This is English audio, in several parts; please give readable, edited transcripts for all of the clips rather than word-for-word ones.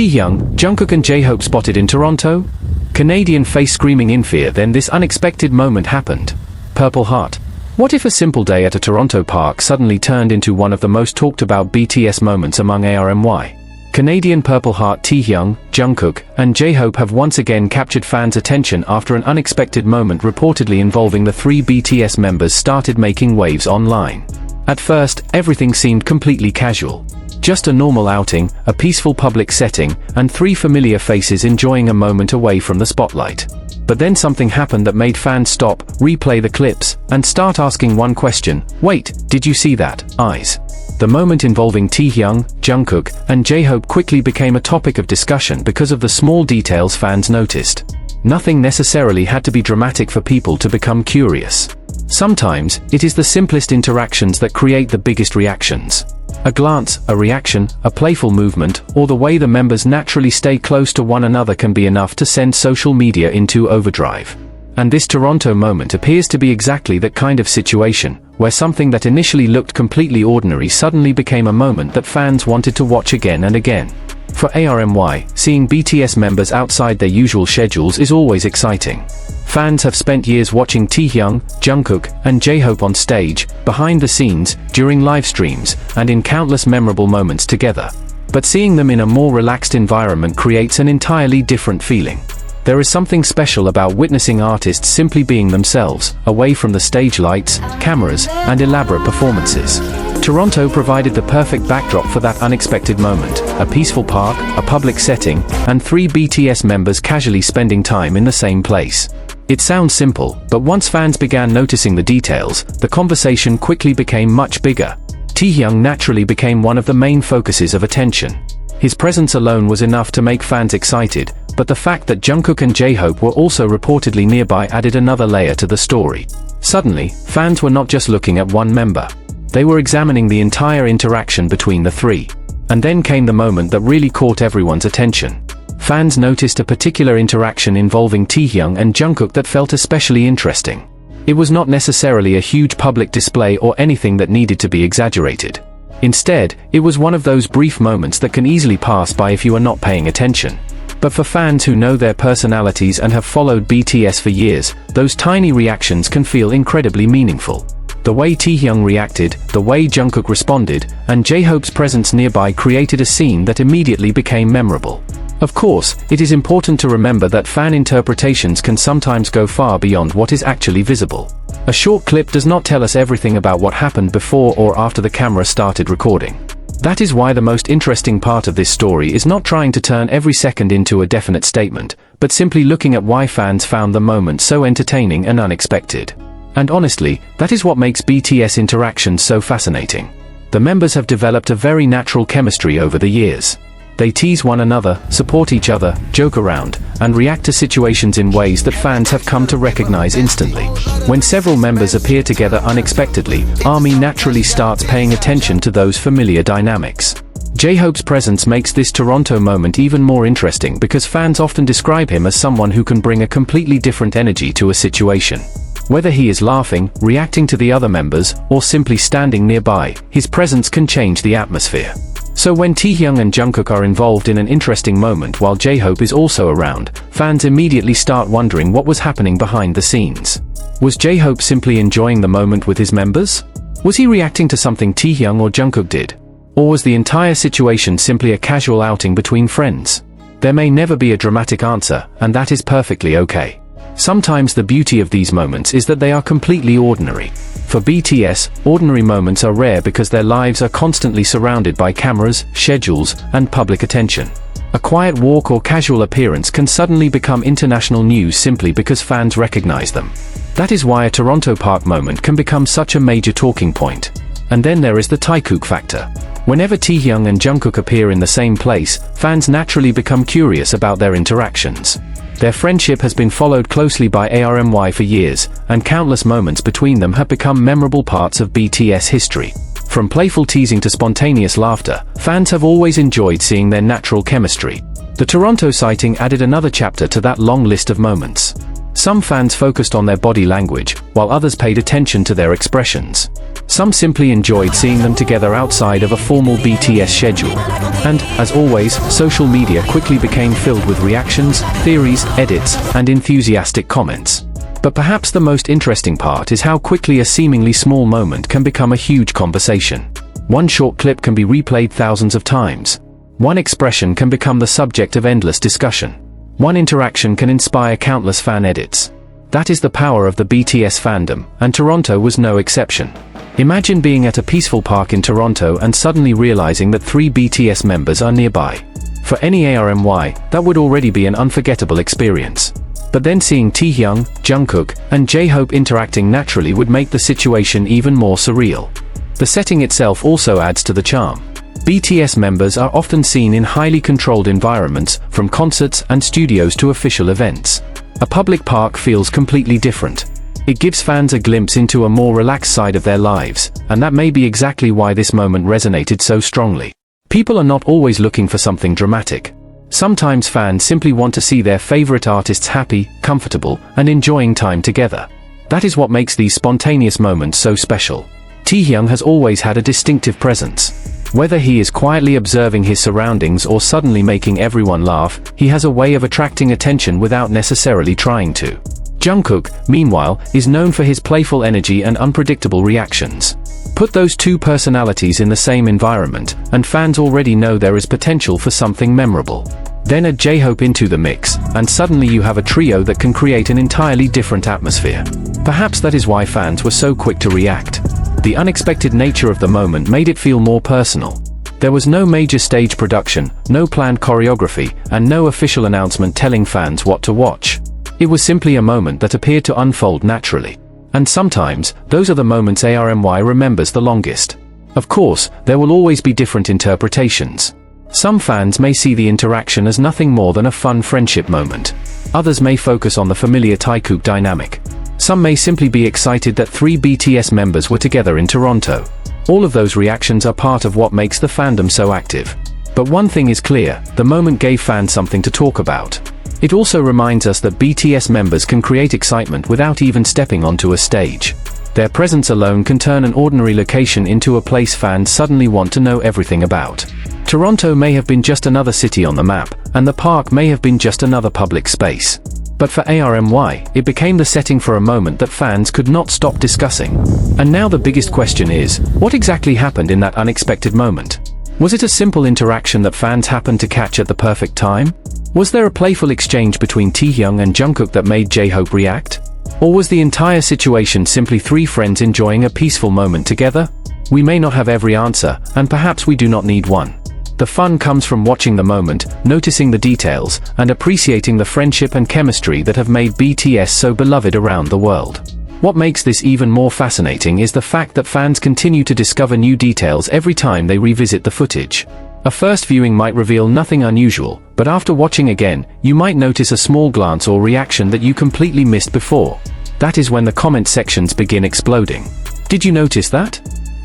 Taehyung, Jungkook and J-Hope spotted in Toronto? Canadian face screaming in fear. Then this unexpected moment happened. Purple Heart. What if a simple day at a Toronto park suddenly turned into one of the most talked about BTS moments among ARMY? Canadian Purple Heart Taehyung, Jungkook, and J-Hope have once again captured fans' attention after an unexpected moment reportedly involving the three BTS members started making waves online. At first, everything seemed completely casual. Just a normal outing, a peaceful public setting, and three familiar faces enjoying a moment away from the spotlight. But then something happened that made fans stop, replay the clips, and start asking one question: wait, did you see that? Eyes. The moment involving Taehyung, Jungkook, and J-Hope quickly became a topic of discussion because of the small details fans noticed. Nothing necessarily had to be dramatic for people to become curious. Sometimes, it is the simplest interactions that create the biggest reactions. A glance, a reaction, a playful movement, or the way the members naturally stay close to one another can be enough to send social media into overdrive. And this Toronto moment appears to be exactly that kind of situation, where something that initially looked completely ordinary suddenly became a moment that fans wanted to watch again and again. For ARMY, seeing BTS members outside their usual schedules is always exciting. Fans have spent years watching Taehyung, Jungkook, and J-Hope on stage, behind the scenes, during live streams, and in countless memorable moments together. But seeing them in a more relaxed environment creates an entirely different feeling. There is something special about witnessing artists simply being themselves, away from the stage lights, cameras, and elaborate performances. Toronto provided the perfect backdrop for that unexpected moment: a peaceful park, a public setting, and three BTS members casually spending time in the same place. It sounds simple, but once fans began noticing the details, the conversation quickly became much bigger. Taehyung naturally became one of the main focuses of attention. His presence alone was enough to make fans excited, but the fact that Jungkook and J-Hope were also reportedly nearby added another layer to the story. Suddenly, fans were not just looking at one member. They were examining the entire interaction between the three. And then came the moment that really caught everyone's attention. Fans noticed a particular interaction involving Taehyung and Jungkook that felt especially interesting. It was not necessarily a huge public display or anything that needed to be exaggerated. Instead, it was one of those brief moments that can easily pass by if you are not paying attention. But for fans who know their personalities and have followed BTS for years, those tiny reactions can feel incredibly meaningful. The way Taehyung reacted, the way Jungkook responded, and J-Hope's presence nearby created a scene that immediately became memorable. Of course, it is important to remember that fan interpretations can sometimes go far beyond what is actually visible. A short clip does not tell us everything about what happened before or after the camera started recording. That is why the most interesting part of this story is not trying to turn every second into a definite statement, but simply looking at why fans found the moment so entertaining and unexpected. And honestly, that is what makes BTS interactions so fascinating. The members have developed a very natural chemistry over the years. They tease one another, support each other, joke around, and react to situations in ways that fans have come to recognize instantly. When several members appear together unexpectedly, ARMY naturally starts paying attention to those familiar dynamics. J-Hope's presence makes this Toronto moment even more interesting because fans often describe him as someone who can bring a completely different energy to a situation. Whether he is laughing, reacting to the other members, or simply standing nearby, his presence can change the atmosphere. So when Taehyung and Jungkook are involved in an interesting moment while J-Hope is also around, fans immediately start wondering what was happening behind the scenes. Was J-Hope simply enjoying the moment with his members? Was he reacting to something Taehyung or Jungkook did? Or was the entire situation simply a casual outing between friends? There may never be a dramatic answer, and that is perfectly okay. Sometimes the beauty of these moments is that they are completely ordinary. For BTS, ordinary moments are rare because their lives are constantly surrounded by cameras, schedules, and public attention. A quiet walk or casual appearance can suddenly become international news simply because fans recognize them. That is why a Toronto Park moment can become such a major talking point. And then there is the TaeKook factor. Whenever Taehyung and Jungkook appear in the same place, fans naturally become curious about their interactions. Their friendship has been followed closely by ARMY for years, and countless moments between them have become memorable parts of BTS history. From playful teasing to spontaneous laughter, fans have always enjoyed seeing their natural chemistry. The Toronto sighting added another chapter to that long list of moments. Some fans focused on their body language, while others paid attention to their expressions. Some simply enjoyed seeing them together outside of a formal BTS schedule. And, as always, social media quickly became filled with reactions, theories, edits, and enthusiastic comments. But perhaps the most interesting part is how quickly a seemingly small moment can become a huge conversation. One short clip can be replayed thousands of times. One expression can become the subject of endless discussion. One interaction can inspire countless fan edits. That is the power of the BTS fandom, and Toronto was no exception. Imagine being at a peaceful park in Toronto and suddenly realizing that 3 BTS members are nearby. For any ARMY, that would already be an unforgettable experience. But then seeing Taehyung, Jungkook, and J-Hope interacting naturally would make the situation even more surreal. The setting itself also adds to the charm. BTS members are often seen in highly controlled environments, from concerts and studios to official events. A public park feels completely different. It gives fans a glimpse into a more relaxed side of their lives, and that may be exactly why this moment resonated so strongly. People are not always looking for something dramatic. Sometimes fans simply want to see their favorite artists happy, comfortable, and enjoying time together. That is what makes these spontaneous moments so special. Taehyung has always had a distinctive presence. Whether he is quietly observing his surroundings or suddenly making everyone laugh, he has a way of attracting attention without necessarily trying to. Jungkook, meanwhile, is known for his playful energy and unpredictable reactions. Put those two personalities in the same environment, and fans already know there is potential for something memorable. Then add J-Hope into the mix, and suddenly you have a trio that can create an entirely different atmosphere. Perhaps that is why fans were so quick to react. The unexpected nature of the moment made it feel more personal. There was no major stage production, no planned choreography, and no official announcement telling fans what to watch. It was simply a moment that appeared to unfold naturally. And sometimes, those are the moments ARMY remembers the longest. Of course, there will always be different interpretations. Some fans may see the interaction as nothing more than a fun friendship moment. Others may focus on the familiar TaeKook dynamic. Some may simply be excited that 3 BTS members were together in Toronto. All of those reactions are part of what makes the fandom so active. But one thing is clear, the moment gave fans something to talk about. It also reminds us that BTS members can create excitement without even stepping onto a stage. Their presence alone can turn an ordinary location into a place fans suddenly want to know everything about. Toronto may have been just another city on the map, and the park may have been just another public space. But for ARMY, it became the setting for a moment that fans could not stop discussing. And now the biggest question is, what exactly happened in that unexpected moment? Was it a simple interaction that fans happened to catch at the perfect time? Was there a playful exchange between Taehyung and Jungkook that made J-Hope react? Or was the entire situation simply 3 friends enjoying a peaceful moment together? We may not have every answer, and perhaps we do not need one. The fun comes from watching the moment, noticing the details, and appreciating the friendship and chemistry that have made BTS so beloved around the world. What makes this even more fascinating is the fact that fans continue to discover new details every time they revisit the footage. A first viewing might reveal nothing unusual, but after watching again, you might notice a small glance or reaction that you completely missed before. That is when the comment sections begin exploding. Did you notice that?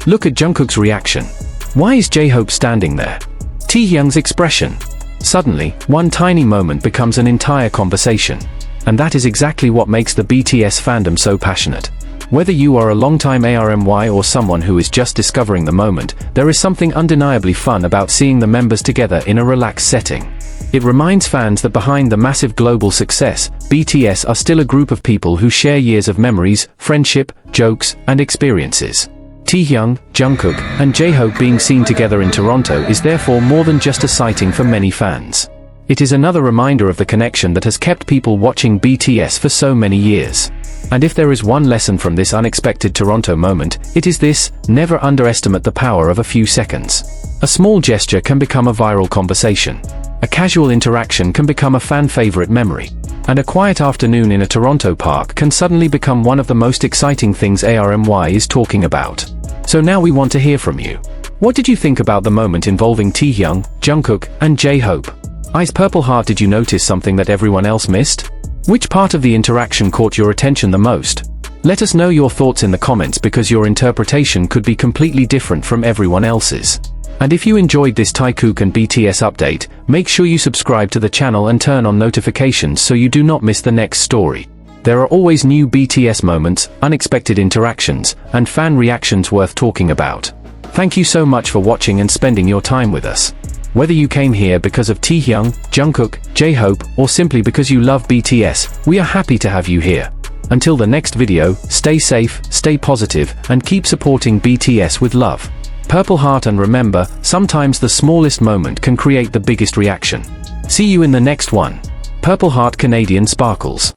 Look at Jungkook's reaction. Why is J-Hope standing there? Taehyung's expression. Suddenly, one tiny moment becomes an entire conversation. And that is exactly what makes the BTS fandom so passionate. Whether you are a longtime ARMY or someone who is just discovering the moment, there is something undeniably fun about seeing the members together in a relaxed setting. It reminds fans that behind the massive global success, BTS are still a group of people who share years of memories, friendship, jokes, and experiences. Taehyung, Jungkook, and J-Hope being seen together in Toronto is therefore more than just a sighting for many fans. It is another reminder of the connection that has kept people watching BTS for so many years. And if there is one lesson from this unexpected Toronto moment, it is this: never underestimate the power of a few seconds. A small gesture can become a viral conversation. A casual interaction can become a fan favorite memory. And a quiet afternoon in a Toronto park can suddenly become one of the most exciting things ARMY is talking about. So now we want to hear from you. What did you think about the moment involving Taehyung, Jungkook, and J-Hope? Ice Purple Heart, did you notice something that everyone else missed? Which part of the interaction caught your attention the most? Let us know your thoughts in the comments, because your interpretation could be completely different from everyone else's. And if you enjoyed this TaeKook and BTS update, make sure you subscribe to the channel and turn on notifications so you do not miss the next story. There are always new BTS moments, unexpected interactions, and fan reactions worth talking about. Thank you so much for watching and spending your time with us. Whether you came here because of Taehyung, Jungkook, J-Hope, or simply because you love BTS, we are happy to have you here. Until the next video, stay safe, stay positive, and keep supporting BTS with love. Purple Heart, and remember, sometimes the smallest moment can create the biggest reaction. See you in the next one. Purple Heart Canadian Sparkles.